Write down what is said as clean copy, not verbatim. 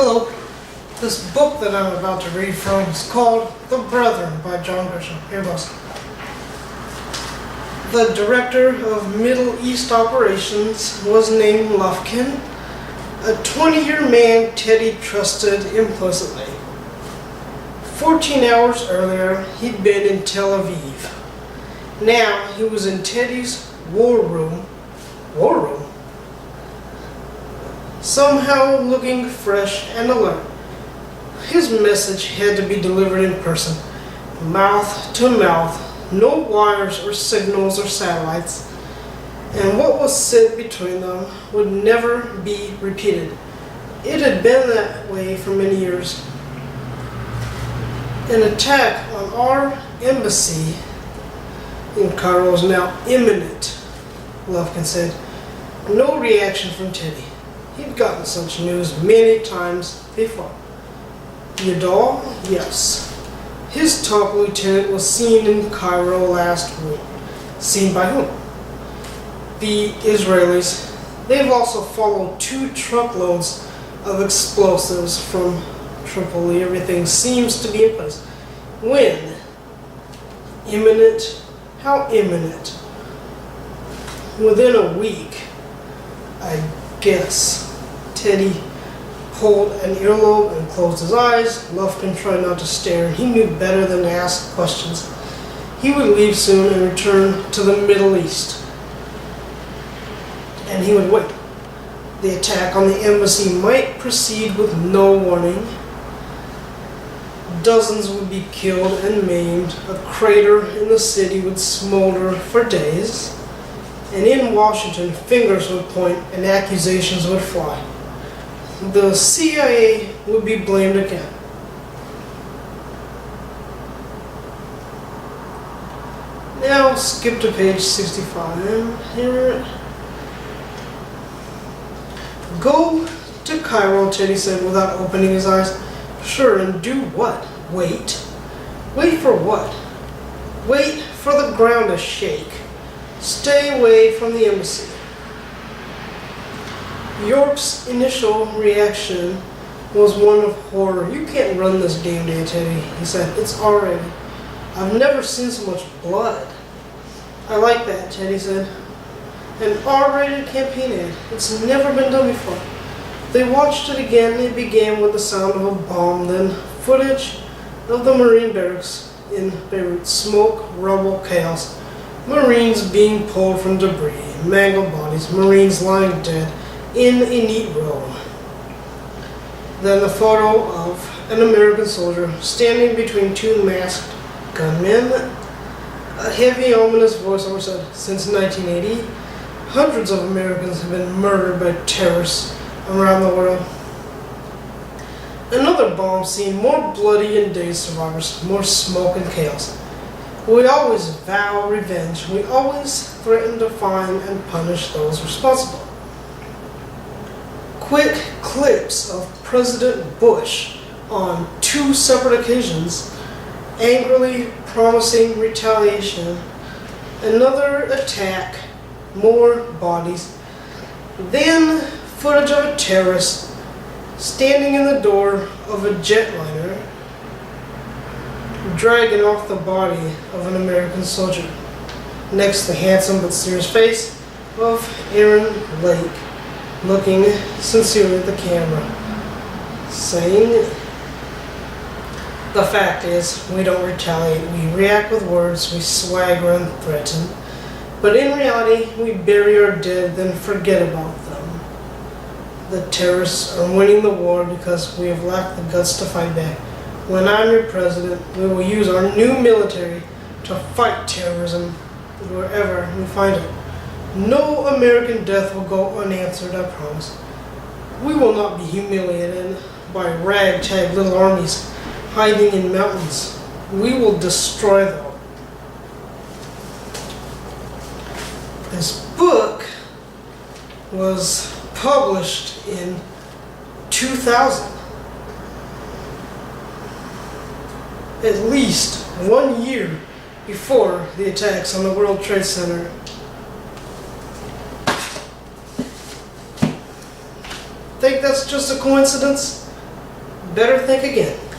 Hello. This book that I'm about to read from is called The Brethren by John Grisham. Here goes. The director of Middle East operations was named Lufkin, a 20-year man Teddy trusted implicitly. 14 hours earlier, he'd been in Tel Aviv. Now he was in Teddy's war room. War room? Somehow looking fresh and alert. His message had to be delivered in person, mouth to mouth, no wires or signals or satellites, and what was said between them would never be repeated. It had been that way for many years. An attack on our embassy in Cairo is now imminent, Lufkin said. No reaction from Teddy. He'd gotten such news many times before. Yadal? Yes. His top lieutenant was seen in Cairo last week. Seen by whom? The Israelis. They've also followed 2 truckloads of explosives from Tripoli. Everything seems to be in place. When? Imminent? How imminent? Within a week, I guess. Teddy pulled an earlobe and closed his eyes. Lufkin tried not to stare. He knew better than to ask questions. He would leave soon and return to the Middle East. And he would wait. The attack on the embassy might proceed with no warning. Dozens would be killed and maimed. A crater in the city would smolder for days. And in Washington, fingers would point and accusations would fly. The CIA would be blamed again. Now skip to page 65. Here. Go to Cairo, Teddy said without opening his eyes. Sure, and do what? Wait. Wait for what? Wait for the ground to shake. Stay away from the embassy. York's initial reaction was one of horror. You can't run this damn day, Teddy, he said. It's R-rated. I've never seen so much blood. I like that, Teddy said. An R-rated campaign ad. It's never been done before. They watched it again. It began with the sound of a bomb, then footage of the Marine barracks in Beirut. Smoke, rubble, chaos. Marines being pulled from debris. Mangled bodies. Marines lying dead in a neat row. Then the photo of an American soldier standing between 2 masked gunmen. A heavy, ominous voiceover said, since 1980, hundreds of Americans have been murdered by terrorists around the world. Another bomb scene, more bloody and dazed survivors, more smoke and chaos. We always vow revenge. We always threaten to find and punish those responsible. Quick clips of President Bush on 2 separate occasions, angrily promising retaliation. Another attack, more bodies. Then footage of a terrorist standing in the door of a jetliner, dragging off the body of an American soldier. Next, the handsome but serious face of Aaron Lake, looking sincerely at the camera, saying, the fact is, we don't retaliate. We react with words, we swagger and threaten. But in reality, we bury our dead, then forget about them. The terrorists are winning the war because we have lacked the guts to fight back. When I'm your president, we will use our new military to fight terrorism wherever we find it. No American death will go unanswered, I promise. We will not be humiliated by ragtag little armies hiding in mountains. We will destroy them. This book was published in 2000. At least 1 year before the attacks on the World Trade Center. Think that's just a coincidence? better think again.